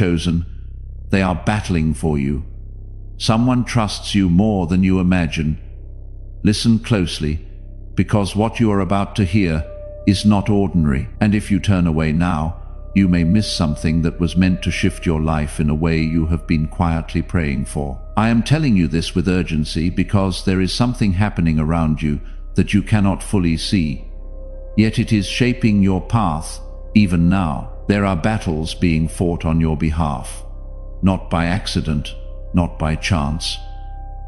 chosen. They are battling for you. Someone trusts you more than you imagine. Listen closely, because what you are about to hear is not ordinary. And if you turn away now, you may miss something that was meant to shift your life in a way you have been quietly praying for. I am telling you this with urgency because there is something happening around you that you cannot fully see. Yet it is shaping your path even now. There are battles being fought on your behalf, not by accident, not by chance,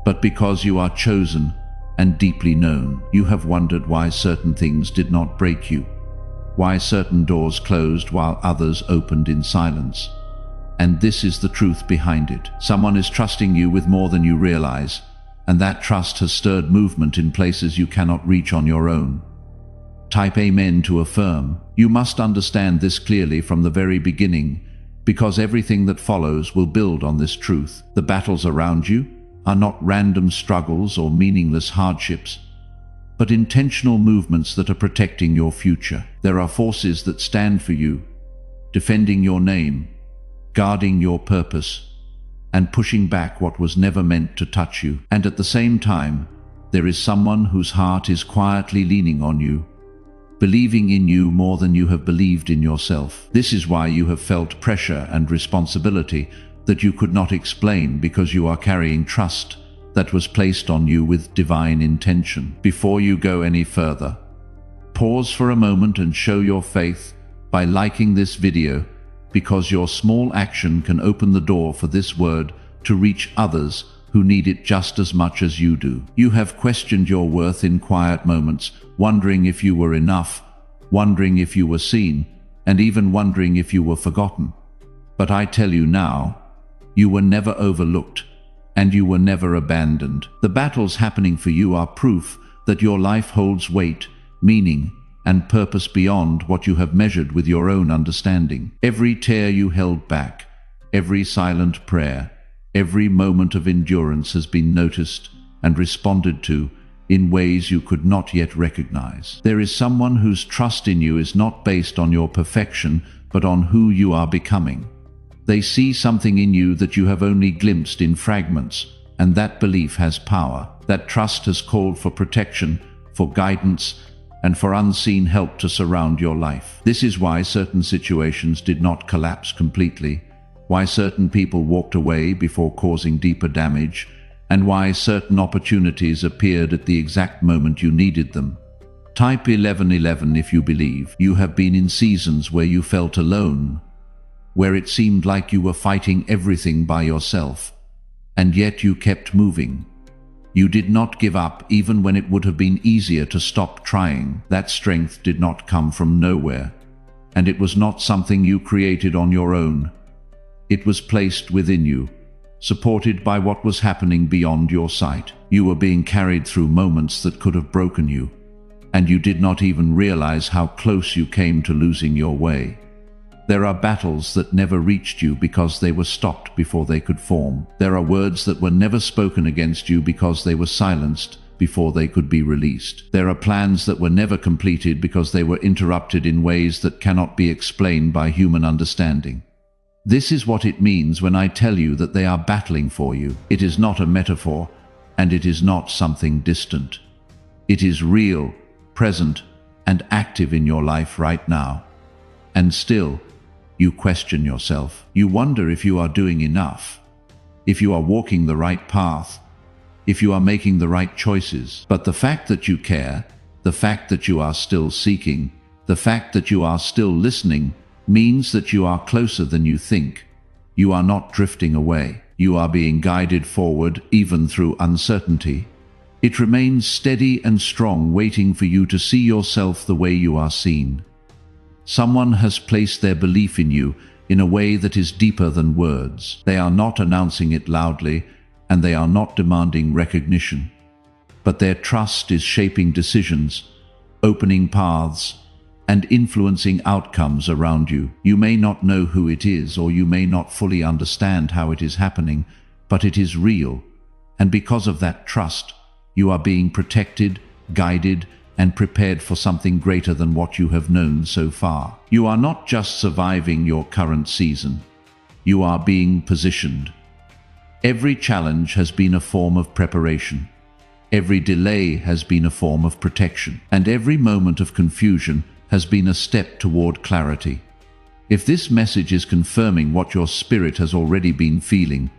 but because you are chosen and deeply known. You have wondered why certain things did not break you, why certain doors closed while others opened in silence. And this is the truth behind it. Someone is trusting you with more than you realize, and that trust has stirred movement in places you cannot reach on your own. Type Amen to affirm. You must understand this clearly from the very beginning, because everything that follows will build on this truth. The battles around you are not random struggles or meaningless hardships, but intentional movements that are protecting your future. There are forces that stand for you, defending your name, guarding your purpose, and pushing back what was never meant to touch you. And at the same time, there is someone whose heart is quietly leaning on you, believing in you more than you have believed in yourself. This is why you have felt pressure and responsibility that you could not explain, because you are carrying trust that was placed on you with divine intention. Before you go any further, pause for a moment and show your faith by liking this video, because your small action can open the door for this word to reach others who need it just as much as you do. You have questioned your worth in quiet moments, wondering if you were enough, wondering if you were seen, and even wondering if you were forgotten. But I tell you now, you were never overlooked, and you were never abandoned. The battles happening for you are proof that your life holds weight, meaning, and purpose beyond what you have measured with your own understanding. Every tear you held back, every silent prayer, every moment of endurance has been noticed and responded to in ways you could not yet recognize. There is someone whose trust in you is not based on your perfection, but on who you are becoming. They see something in you that you have only glimpsed in fragments, and that belief has power. That trust has called for protection, for guidance, and for unseen help to surround your life. This is why certain situations did not collapse completely, why certain people walked away before causing deeper damage, and why certain opportunities appeared at the exact moment you needed them. Type 1111 if you believe. You have been in seasons where you felt alone, where it seemed like you were fighting everything by yourself, and yet you kept moving. You did not give up even when it would have been easier to stop trying. That strength did not come from nowhere, and it was not something you created on your own. It was placed within you, supported by what was happening beyond your sight. You were being carried through moments that could have broken you, and you did not even realize how close you came to losing your way. There are battles that never reached you because they were stopped before they could form. There are words that were never spoken against you because they were silenced before they could be released. There are plans that were never completed because they were interrupted in ways that cannot be explained by human understanding. This is what it means when I tell you that they are battling for you. It is not a metaphor, and it is not something distant. It is real, present, and active in your life right now. And still, you question yourself. You wonder if you are doing enough, if you are walking the right path, if you are making the right choices. But the fact that you care, the fact that you are still seeking, the fact that you are still listening, means that you are closer than you think. You are not drifting away. You are being guided forward even through uncertainty. It remains steady and strong, waiting for you to see yourself the way you are seen. Someone has placed their belief in you in a way that is deeper than words. They are not announcing it loudly, and they are not demanding recognition. But their trust is shaping decisions, opening paths, and influencing outcomes around you. You may not know who it is, or you may not fully understand how it is happening, but it is real. And because of that trust, you are being protected, guided, and prepared for something greater than what you have known so far. You are not just surviving your current season. You are being positioned. Every challenge has been a form of preparation. Every delay has been a form of protection. And every moment of confusion has been a step toward clarity. If this message is confirming what your spirit has already been feeling,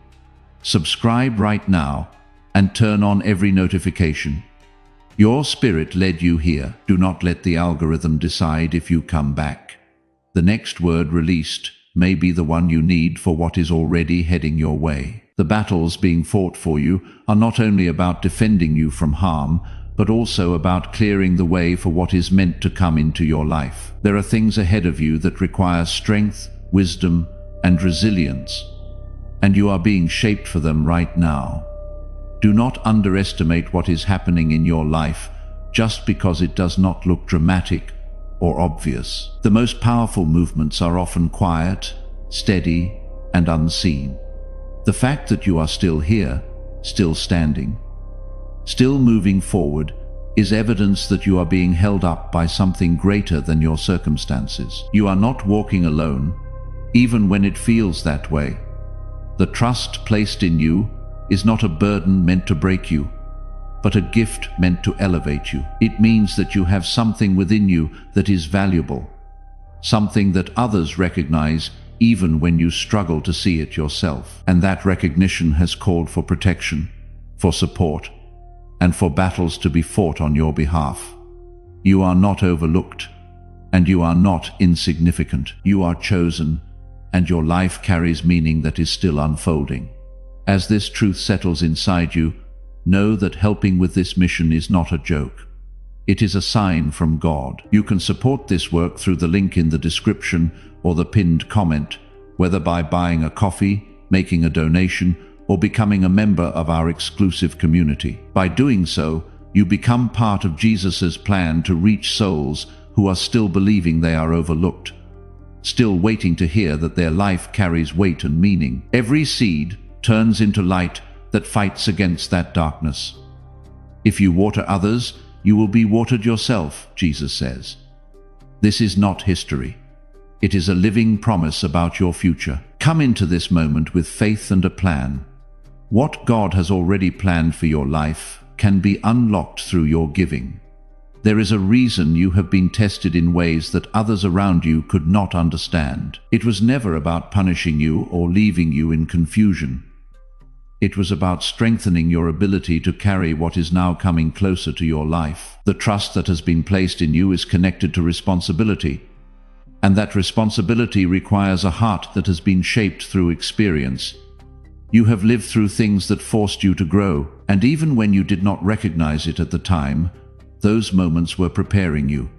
subscribe right now and turn on every notification. Your spirit led you here. Do not let the algorithm decide if you come back. The next word released may be the one you need for what is already heading your way. The battles being fought for you are not only about defending you from harm, but also about clearing the way for what is meant to come into your life. There are things ahead of you that require strength, wisdom, and resilience, and you are being shaped for them right now. Do not underestimate what is happening in your life just because it does not look dramatic or obvious. The most powerful movements are often quiet, steady, and unseen. The fact that you are still here, still standing, still moving forward, is evidence that you are being held up by something greater than your circumstances. You are not walking alone, even when it feels that way. The trust placed in you is not a burden meant to break you, but a gift meant to elevate you. It means that you have something within you that is valuable, something that others recognize even when you struggle to see it yourself. And that recognition has called for protection, for support, and for battles to be fought on your behalf. You are not overlooked, and you are not insignificant. You are chosen, and your life carries meaning that is still unfolding. As this truth settles inside you, know that helping with this mission is not a joke. It is a sign from God. You can support this work through the link in the description or the pinned comment, whether by buying a coffee, making a donation, or becoming a member of our exclusive community. By doing so, you become part of Jesus' plan to reach souls who are still believing they are overlooked, still waiting to hear that their life carries weight and meaning. Every seed turns into light that fights against that darkness. If you water others, you will be watered yourself, Jesus says. This is not history. It is a living promise about your future. Come into this moment with faith and a plan. What God has already planned for your life can be unlocked through your giving. There is a reason you have been tested in ways that others around you could not understand. It was never about punishing you or leaving you in confusion. It was about strengthening your ability to carry what is now coming closer to your life. The trust that has been placed in you is connected to responsibility, and that responsibility requires a heart that has been shaped through experience. You have lived through things that forced you to grow, and even when you did not recognize it at the time, those moments were preparing you.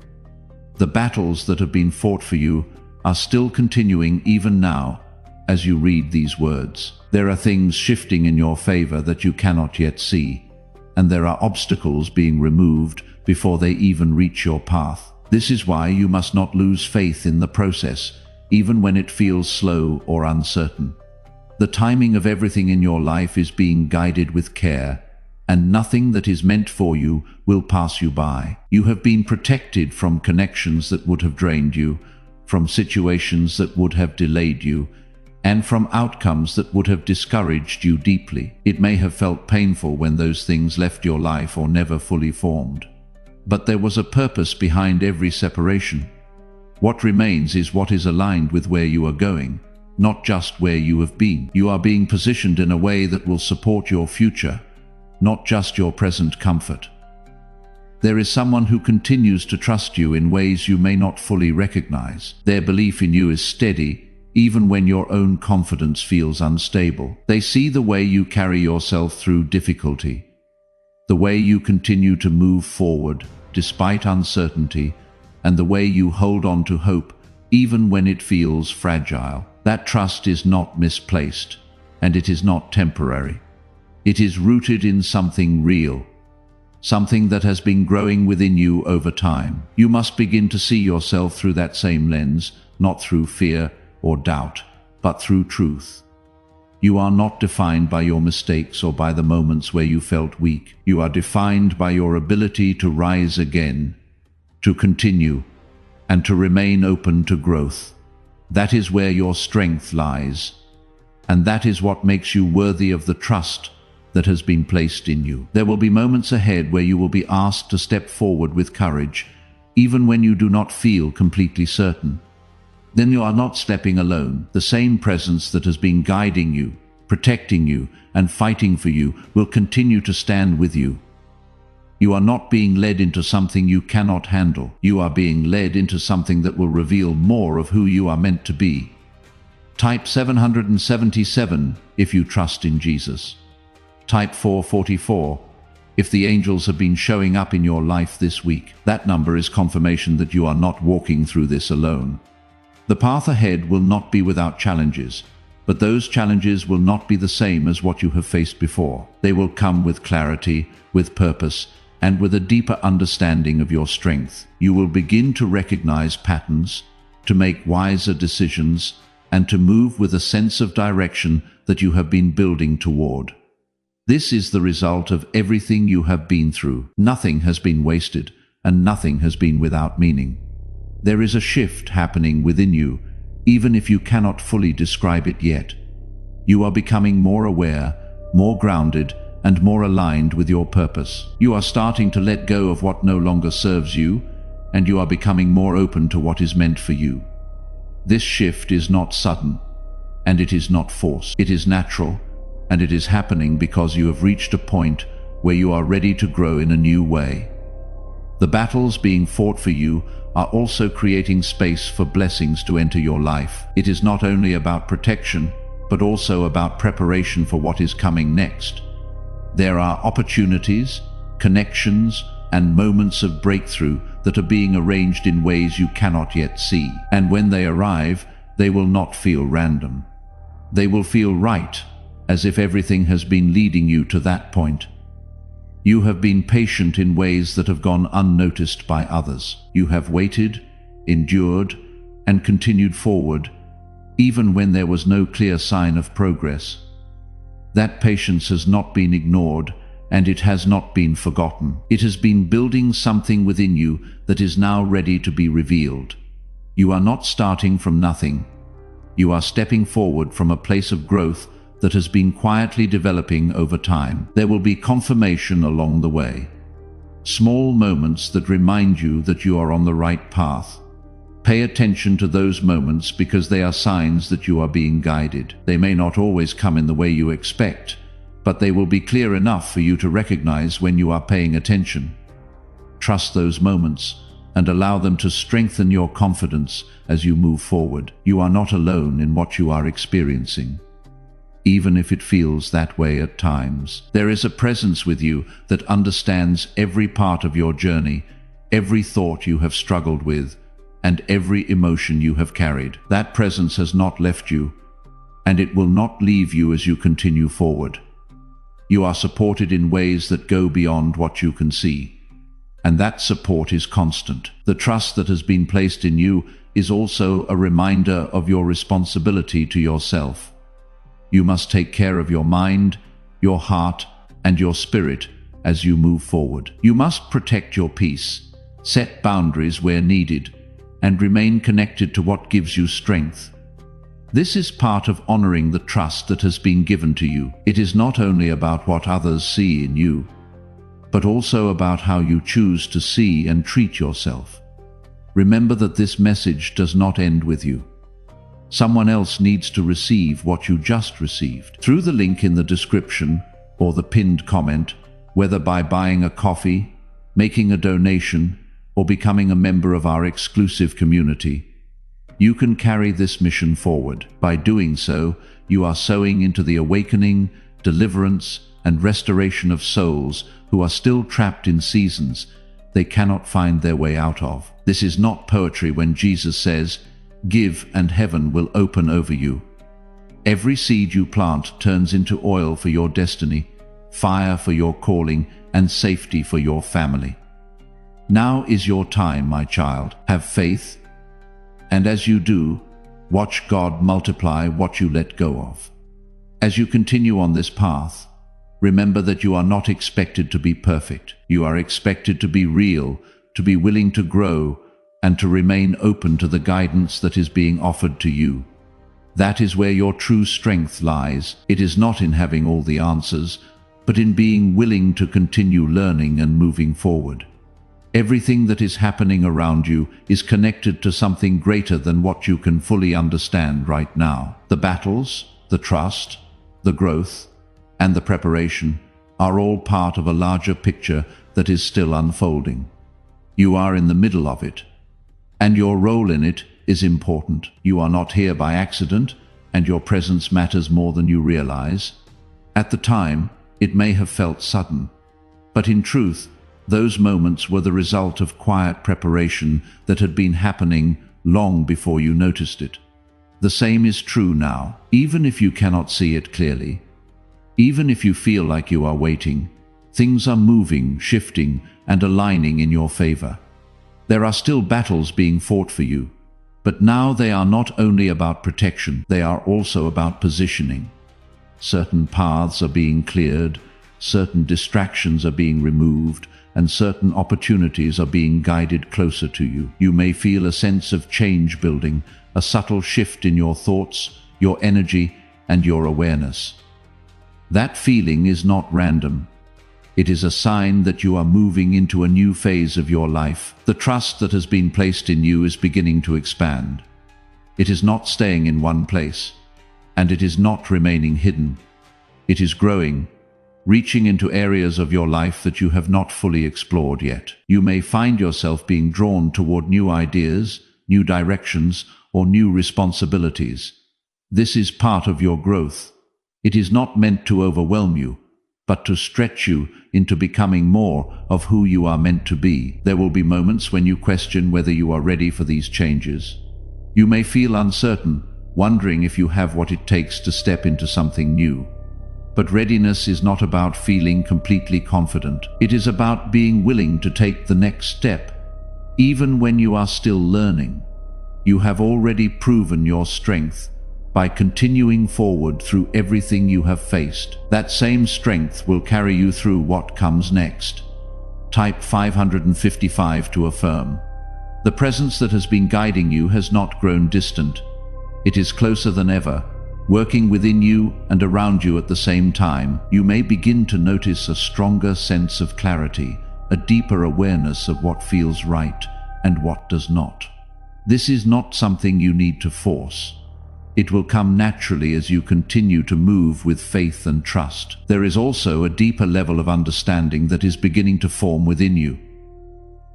The battles that have been fought for you are still continuing even now as you read these words. There are things shifting in your favor that you cannot yet see, and there are obstacles being removed before they even reach your path. This is why you must not lose faith in the process, even when it feels slow or uncertain. The timing of everything in your life is being guided with care, and nothing that is meant for you will pass you by. You have been protected from connections that would have drained you, from situations that would have delayed you, and from outcomes that would have discouraged you deeply. It may have felt painful when those things left your life or never fully formed. But there was a purpose behind every separation. What remains is what is aligned with where you are going, not just where you have been. You are being positioned in a way that will support your future, not just your present comfort. There is someone who continues to trust you in ways you may not fully recognize. Their belief in you is steady, even when your own confidence feels unstable. They see the way you carry yourself through difficulty, the way you continue to move forward despite uncertainty, and the way you hold on to hope even when it feels fragile. That trust is not misplaced, and it is not temporary. It is rooted in something real, something that has been growing within you over time. You must begin to see yourself through that same lens, not through fear or doubt, but through truth. You are not defined by your mistakes or by the moments where you felt weak. You are defined by your ability to rise again, to continue, and to remain open to growth. That is where your strength lies, and that is what makes you worthy of the trust that has been placed in you. There will be moments ahead where you will be asked to step forward with courage, even when you do not feel completely certain. Then you are not stepping alone. The same presence that has been guiding you, protecting you, and fighting for you will continue to stand with you. You are not being led into something you cannot handle. You are being led into something that will reveal more of who you are meant to be. Type 777 if you trust in Jesus. Type 444 if the angels have been showing up in your life this week. That number is confirmation that you are not walking through this alone. The path ahead will not be without challenges, but those challenges will not be the same as what you have faced before. They will come with clarity, with purpose, and with a deeper understanding of your strength. You will begin to recognize patterns, to make wiser decisions, and to move with a sense of direction that you have been building toward. This is the result of everything you have been through. Nothing has been wasted, and nothing has been without meaning. There is a shift happening within you, even if you cannot fully describe it yet. You are becoming more aware, more grounded, and more aligned with your purpose. You are starting to let go of what no longer serves you, and you are becoming more open to what is meant for you. This shift is not sudden, and it is not forced. It is natural, and it is happening because you have reached a point where you are ready to grow in a new way. The battles being fought for you are also creating space for blessings to enter your life. It is not only about protection, but also about preparation for what is coming next. There are opportunities, connections, and moments of breakthrough that are being arranged in ways you cannot yet see. And when they arrive, they will not feel random. They will feel right, as if everything has been leading you to that point. You have been patient in ways that have gone unnoticed by others. You have waited, endured, and continued forward, even when there was no clear sign of progress. That patience has not been ignored, and it has not been forgotten. It has been building something within you that is now ready to be revealed. You are not starting from nothing. You are stepping forward from a place of growth that has been quietly developing over time. There will be confirmation along the way. Small moments that remind you that you are on the right path. Pay attention to those moments because they are signs that you are being guided. They may not always come in the way you expect, but they will be clear enough for you to recognize when you are paying attention. Trust those moments and allow them to strengthen your confidence as you move forward. You are not alone in what you are experiencing, even if it feels that way at times. There is a presence with you that understands every part of your journey, every thought you have struggled with, and every emotion you have carried. That presence has not left you, and it will not leave you as you continue forward. You are supported in ways that go beyond what you can see, and that support is constant. The trust that has been placed in you is also a reminder of your responsibility to yourself. You must take care of your mind, your heart, and your spirit as you move forward. You must protect your peace, set boundaries where needed, and remain connected to what gives you strength. This is part of honoring the trust that has been given to you. It is not only about what others see in you, but also about how you choose to see and treat yourself. Remember that this message does not end with you. Someone else needs to receive what you just received. Through the link in the description or the pinned comment, whether by buying a coffee, making a donation, or becoming a member of our exclusive community, you can carry this mission forward. By doing so, you are sowing into the awakening, deliverance, and restoration of souls who are still trapped in seasons they cannot find their way out of. This is not poetry when Jesus says, "Give and heaven will open over you." Every seed you plant turns into oil for your destiny, fire for your calling, and safety for your family. Now is your time, my child. Have faith, and as you do, watch God multiply what you let go of. As you continue on this path, remember that you are not expected to be perfect. You are expected to be real, to be willing to grow, and to remain open to the guidance that is being offered to you. That is where your true strength lies. It is not in having all the answers, but in being willing to continue learning and moving forward. Everything that is happening around you is connected to something greater than what you can fully understand right now. The battles, the trust, the growth, and the preparation are all part of a larger picture that is still unfolding. You are in the middle of it, and your role in it is important. You are not here by accident, and your presence matters more than you realize. At the time, it may have felt sudden, but in truth, those moments were the result of quiet preparation that had been happening long before you noticed it. The same is true now, even if you cannot see it clearly. Even if you feel like you are waiting, things are moving, shifting, and aligning in your favor. There are still battles being fought for you, but now they are not only about protection, they are also about positioning. Certain paths are being cleared, certain distractions are being removed, and certain opportunities are being guided closer to you. You may feel a sense of change building, a subtle shift in your thoughts, your energy, and your awareness. That feeling is not random. It is a sign that you are moving into a new phase of your life. The trust that has been placed in you is beginning to expand. It is not staying in one place, and it is not remaining hidden. It is growing, reaching into areas of your life that you have not fully explored yet. You may find yourself being drawn toward new ideas, new directions, or new responsibilities. This is part of your growth. It is not meant to overwhelm you, but to stretch you into becoming more of who you are meant to be. There will be moments when you question whether you are ready for these changes. You may feel uncertain, wondering if you have what it takes to step into something new. But readiness is not about feeling completely confident. It is about being willing to take the next step, even when you are still learning. You have already proven your strength by continuing forward through everything you have faced. That same strength will carry you through what comes next. Type 555 to affirm. The presence that has been guiding you has not grown distant. It is closer than ever, working within you and around you at the same time. You may begin to notice a stronger sense of clarity, a deeper awareness of what feels right and what does not. This is not something you need to force. It will come naturally as you continue to move with faith and trust. There is also a deeper level of understanding that is beginning to form within you.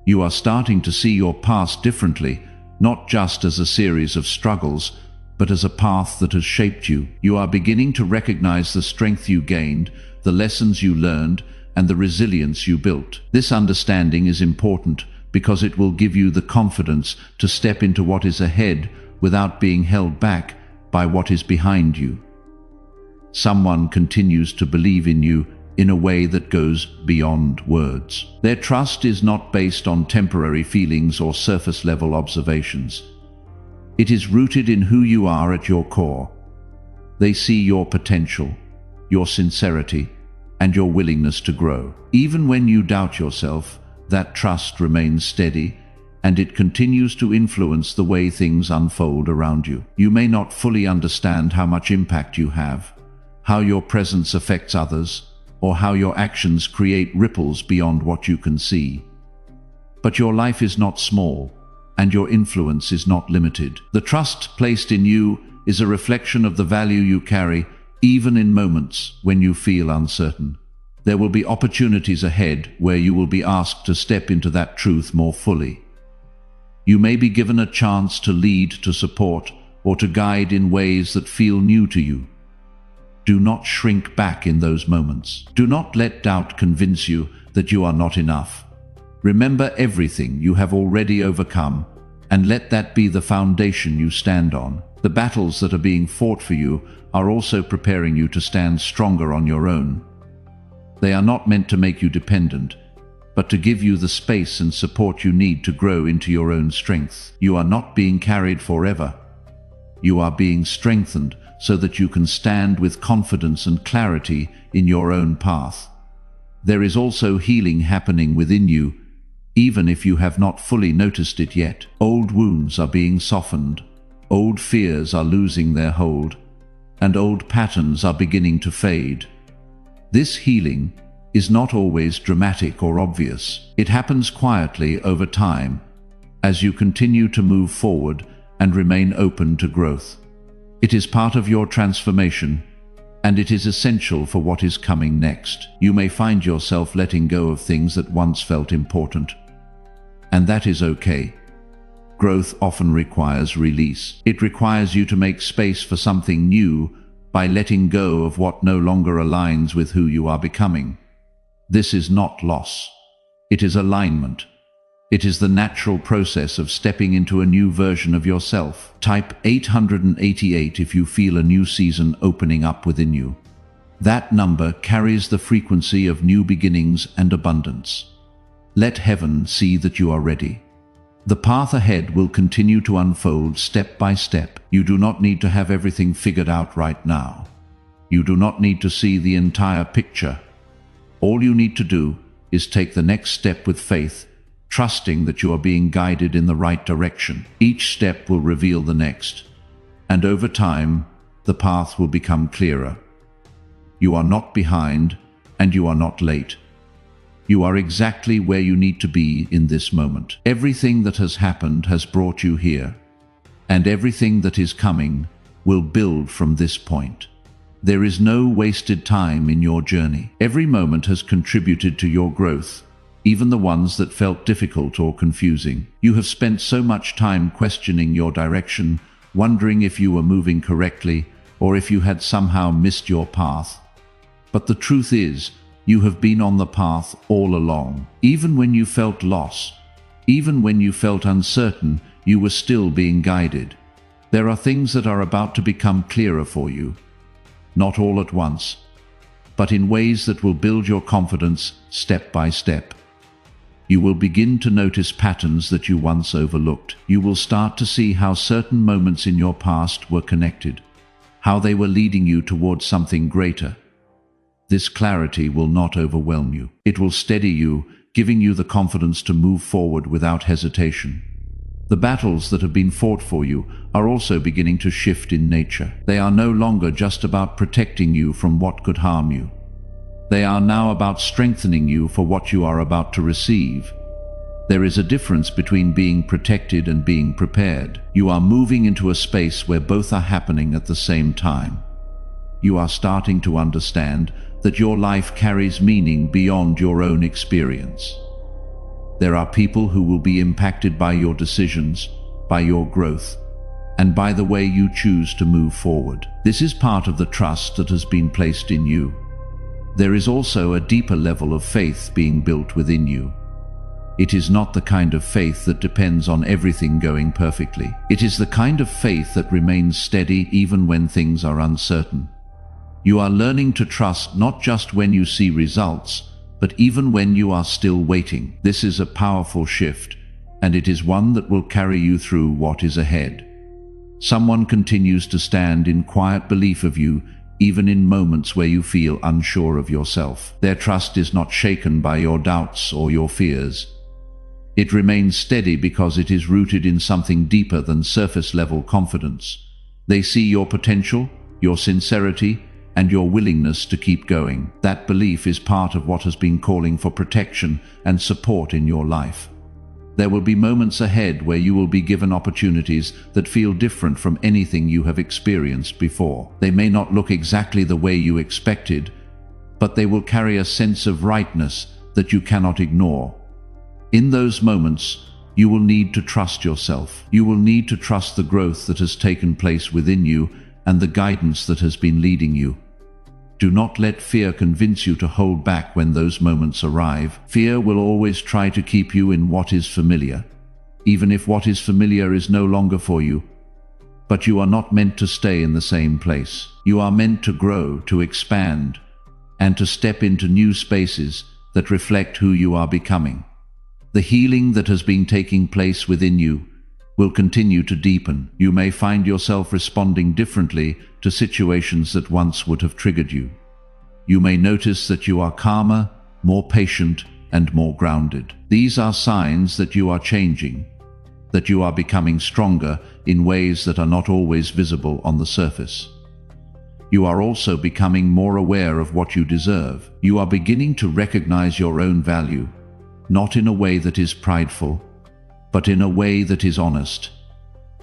You are starting to see your past differently, not just as a series of struggles, but as a path that has shaped you. You are beginning to recognize the strength you gained, the lessons you learned, and the resilience you built. This understanding is important because it will give you the confidence to step into what is ahead without being held back by what is behind you. Someone continues to believe in you in a way that goes beyond words. Their trust is not based on temporary feelings or surface-level observations. It is rooted in who you are at your core. They see your potential, your sincerity, and your willingness to grow. Even when you doubt yourself, that trust remains steady, and it continues to influence the way things unfold around you. You may not fully understand how much impact you have, how your presence affects others, or how your actions create ripples beyond what you can see. But your life is not small, and your influence is not limited. The trust placed in you is a reflection of the value you carry, even in moments when you feel uncertain. There will be opportunities ahead where you will be asked to step into that truth more fully. You may be given a chance to lead, to support, or to guide in ways that feel new to you. Do not shrink back in those moments. Do not let doubt convince you that you are not enough. Remember everything you have already overcome, and let that be the foundation you stand on. The battles that are being fought for you are also preparing you to stand stronger on your own. They are not meant to make you dependent, but to give you the space and support you need to grow into your own strength. You are not being carried forever. You are being strengthened so that you can stand with confidence and clarity in your own path. There is also healing happening within you, even if you have not fully noticed it yet. Old wounds are being softened. Old fears are losing their hold, and old patterns are beginning to fade. This healing is not always dramatic or obvious. It happens quietly over time, as you continue to move forward and remain open to growth. It is part of your transformation, and it is essential for what is coming next. You may find yourself letting go of things that once felt important, and that is okay. Growth often requires release. It requires you to make space for something new by letting go of what no longer aligns with who you are becoming. This is not loss. It is alignment. It is the natural process of stepping into a new version of yourself. Type 888 if you feel a new season opening up within you. That number carries the frequency of new beginnings and abundance. Let heaven see that you are ready. The path ahead will continue to unfold step by step. You do not need to have everything figured out right now. You do not need to see the entire picture. All you need to do is take the next step with faith, trusting that you are being guided in the right direction. Each step will reveal the next, and over time, the path will become clearer. You are not behind, and you are not late. You are exactly where you need to be in this moment. Everything that has happened has brought you here, and everything that is coming will build from this point. There is no wasted time in your journey. Every moment has contributed to your growth, even the ones that felt difficult or confusing. You have spent so much time questioning your direction, wondering if you were moving correctly or if you had somehow missed your path. But the truth is, you have been on the path all along. Even when you felt lost, even when you felt uncertain, you were still being guided. There are things that are about to become clearer for you, not all at once, but in ways that will build your confidence step by step. You will begin to notice patterns that you once overlooked. You will start to see how certain moments in your past were connected, how they were leading you towards something greater. This clarity will not overwhelm you. It will steady you, giving you the confidence to move forward without hesitation. The battles that have been fought for you are also beginning to shift in nature. They are no longer just about protecting you from what could harm you. They are now about strengthening you for what you are about to receive. There is a difference between being protected and being prepared. You are moving into a space where both are happening at the same time. You are starting to understand that your life carries meaning beyond your own experience. There are people who will be impacted by your decisions, by your growth, and by the way you choose to move forward. This is part of the trust that has been placed in you. There is also a deeper level of faith being built within you. It is not the kind of faith that depends on everything going perfectly. It is the kind of faith that remains steady even when things are uncertain. You are learning to trust not just when you see results, but even when you are still waiting. This is a powerful shift, and it is one that will carry you through what is ahead. Someone continues to stand in quiet belief of you, even in moments where you feel unsure of yourself. Their trust is not shaken by your doubts or your fears. It remains steady because it is rooted in something deeper than surface-level confidence. They see your potential, your sincerity, and your willingness to keep going. That belief is part of what has been calling for protection and support in your life. There will be moments ahead where you will be given opportunities that feel different from anything you have experienced before. They may not look exactly the way you expected, but they will carry a sense of rightness that you cannot ignore. In those moments, you will need to trust yourself. You will need to trust the growth that has taken place within you and the guidance that has been leading you. Do not let fear convince you to hold back when those moments arrive. Fear will always try to keep you in what is familiar, even if what is familiar is no longer for you. But you are not meant to stay in the same place. You are meant to grow, to expand, and to step into new spaces that reflect who you are becoming. The healing that has been taking place within you will continue to deepen. You may find yourself responding differently to situations that once would have triggered you. You may notice that you are calmer, more patient, and more grounded. These are signs that you are changing. that you are becoming stronger in ways that are not always visible on the surface. You are also becoming more aware of what you deserve. You are beginning to recognize your own value, not in a way that is prideful, but in a way that is honest.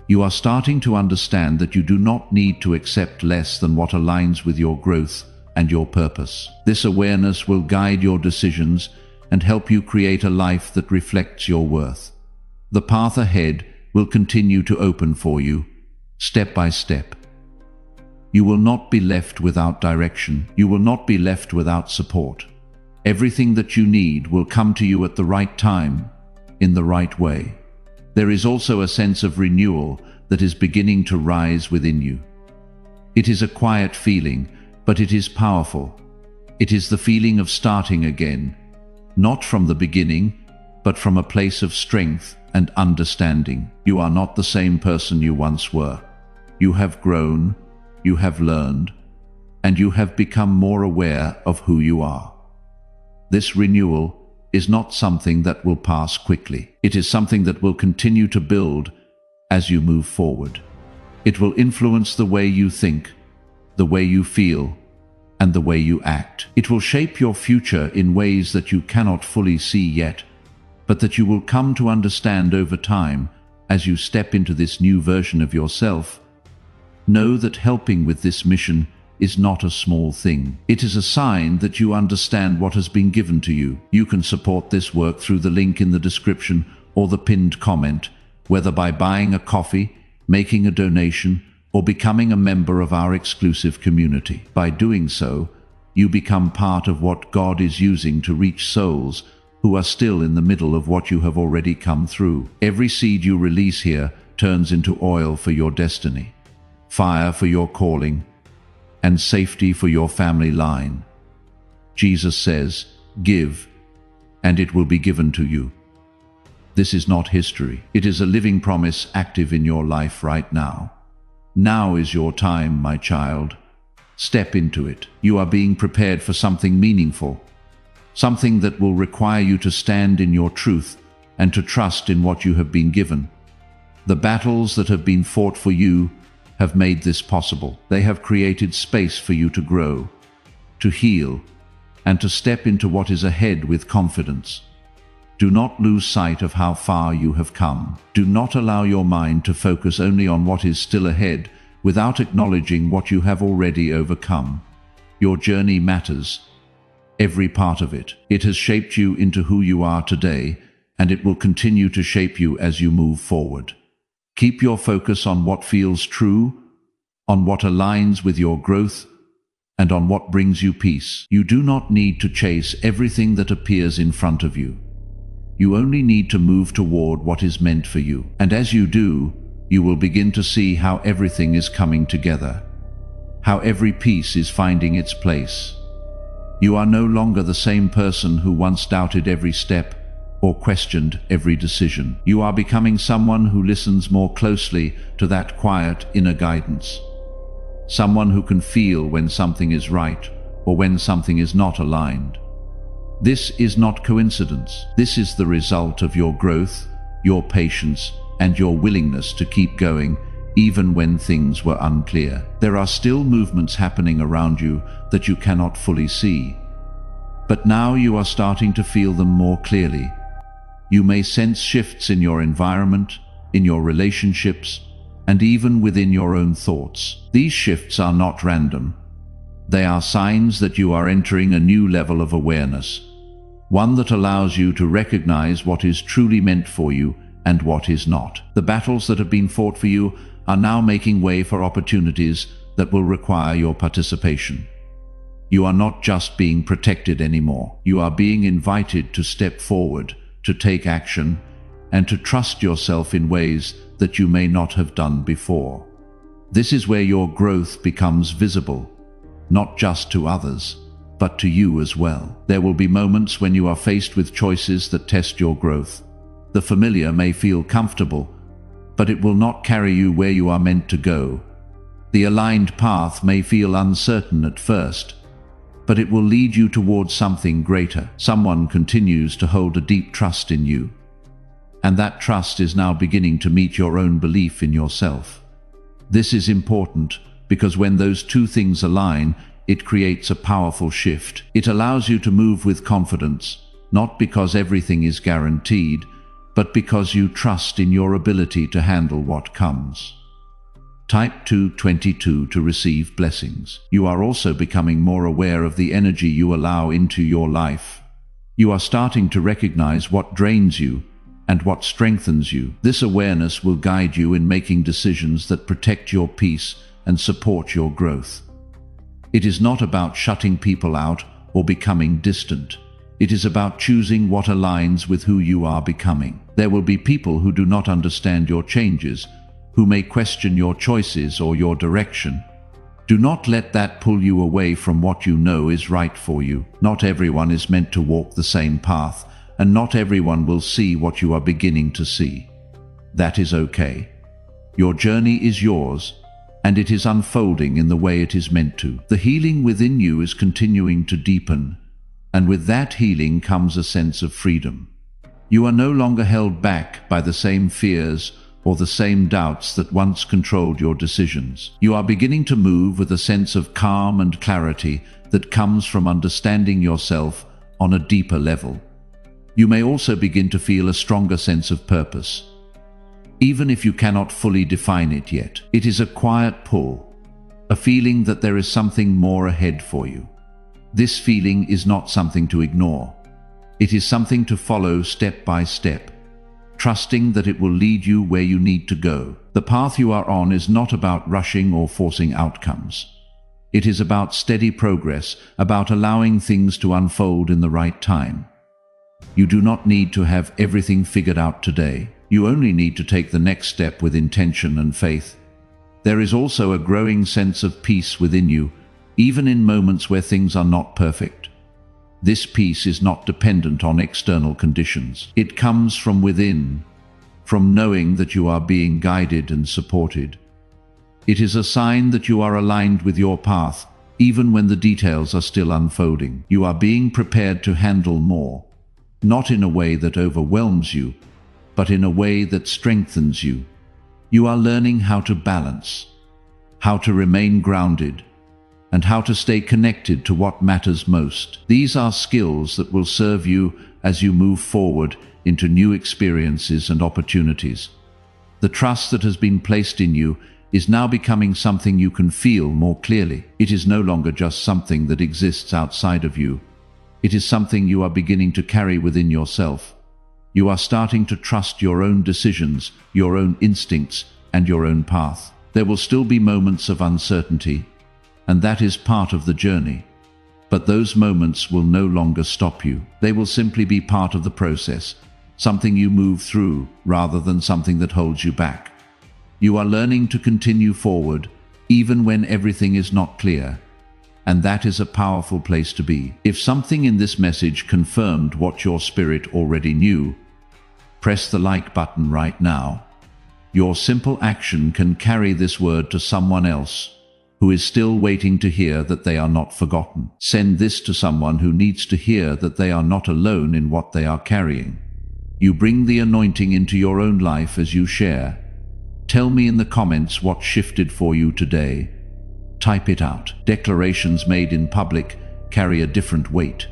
You are starting to understand that you do not need to accept less than what aligns with your growth and your purpose. This awareness will guide your decisions and help you create a life that reflects your worth. The path ahead will continue to open for you, step by step. You will not be left without direction. You will not be left without support. Everything that you need will come to you at the right time, in the right way. There is also a sense of renewal that is beginning to rise within you. It is a quiet feeling, but it is powerful. It is the feeling of starting again, not from the beginning, but from a place of strength and understanding. You are not the same person you once were. You have grown, you have learned, and you have become more aware of who you are. This renewal is not something that will pass quickly. It is something that will continue to build as you move forward. It will influence the way you think, the way you feel, and the way you act. It will shape your future in ways that you cannot fully see yet, but that you will come to understand over time as you step into this new version of yourself. Know that helping with this mission is not a small thing. It is a sign that you understand what has been given to you. You can support this work through the link in the description or the pinned comment, whether by buying a coffee, making a donation, or becoming a member of our exclusive community. By doing so, you become part of what God is using to reach souls who are still in the middle of what you have already come through. Every seed you release here turns into oil for your destiny, fire for your calling, and safety for your family line. Jesus says, "Give, and it will be given to you." This is not history. It is a living promise active in your life right now. Now is your time, my child. Step into it. You are being prepared for something meaningful, something that will require you to stand in your truth and to trust in what you have been given. The battles that have been fought for you have made this possible. They have created space for you to grow, to heal, and to step into what is ahead with confidence. Do not lose sight of how far you have come. Do not allow your mind to focus only on what is still ahead without acknowledging what you have already overcome. Your journey matters, every part of it. It has shaped you into who you are today, and it will continue to shape you as you move forward. Keep your focus on what feels true, on what aligns with your growth, and on what brings you peace. You do not need to chase everything that appears in front of you. You only need to move toward what is meant for you. And as you do, you will begin to see how everything is coming together, how every piece is finding its place. You are no longer the same person who once doubted every step or questioned every decision. You are becoming someone who listens more closely to that quiet inner guidance. Someone who can feel when something is right or when something is not aligned. This is not coincidence. This is the result of your growth, your patience, and your willingness to keep going even when things were unclear. There are still movements happening around you that you cannot fully see, but now you are starting to feel them more clearly. You may sense shifts in your environment, in your relationships, and even within your own thoughts. These shifts are not random. They are signs that you are entering a new level of awareness, one that allows you to recognize what is truly meant for you and what is not. The battles that have been fought for you are now making way for opportunities that will require your participation. You are not just being protected anymore. You are being invited to step forward, to take action, and to trust yourself in ways that you may not have done before. This is where your growth becomes visible, not just to others, but to you as well. There will be moments when you are faced with choices that test your growth. The familiar may feel comfortable, but it will not carry you where you are meant to go. The aligned path may feel uncertain at first, but it will lead you towards something greater. Someone continues to hold a deep trust in you. And that trust is now beginning to meet your own belief in yourself. This is important because when those two things align, it creates a powerful shift. It allows you to move with confidence, not because everything is guaranteed, but because you trust in your ability to handle what comes. Type 222 to receive blessings. You are also becoming more aware of the energy you allow into your life. You are starting to recognize what drains you and what strengthens you. This awareness will guide you in making decisions that protect your peace and support your growth. It is not about shutting people out or becoming distant. It is about choosing what aligns with who you are becoming. There will be people who do not understand your changes, who may question your choices or your direction. Do not let that pull you away from what you know is right for you. Not everyone is meant to walk the same path, and not everyone will see what you are beginning to see. That is okay. Your journey is yours, and it is unfolding in the way it is meant to. The healing within you is continuing to deepen, and with that healing comes a sense of freedom. You are no longer held back by the same fears or the same doubts that once controlled your decisions. You are beginning to move with a sense of calm and clarity that comes from understanding yourself on a deeper level. You may also begin to feel a stronger sense of purpose. Even if you cannot fully define it yet, it is a quiet pull, a feeling that there is something more ahead for you. This feeling is not something to ignore. It is something to follow step by step, trusting that it will lead you where you need to go. The path you are on is not about rushing or forcing outcomes. It is about steady progress, about allowing things to unfold in the right time. You do not need to have everything figured out today. You only need to take the next step with intention and faith. There is also a growing sense of peace within you, even in moments where things are not perfect. This peace is not dependent on external conditions. It comes from within, from knowing that you are being guided and supported. It is a sign that you are aligned with your path, even when the details are still unfolding. You are being prepared to handle more, not in a way that overwhelms you, but in a way that strengthens you. You are learning how to balance, how to remain grounded, and how to stay connected to what matters most. These are skills that will serve you as you move forward into new experiences and opportunities. The trust that has been placed in you is now becoming something you can feel more clearly. It is no longer just something that exists outside of you. It is something you are beginning to carry within yourself. You are starting to trust your own decisions, your own instincts, and your own path. There will still be moments of uncertainty, and that is part of the journey. But those moments will no longer stop you. They will simply be part of the process, something you move through rather than something that holds you back. You are learning to continue forward, even when everything is not clear. And that is a powerful place to be. If something in this message confirmed what your spirit already knew, press the like button right now. Your simple action can carry this word to someone else who is still waiting to hear that they are not forgotten. Send this to someone who needs to hear that they are not alone in what they are carrying. You bring the anointing into your own life as you share. Tell me in the comments what shifted for you today. Type it out. Declarations made in public carry a different weight.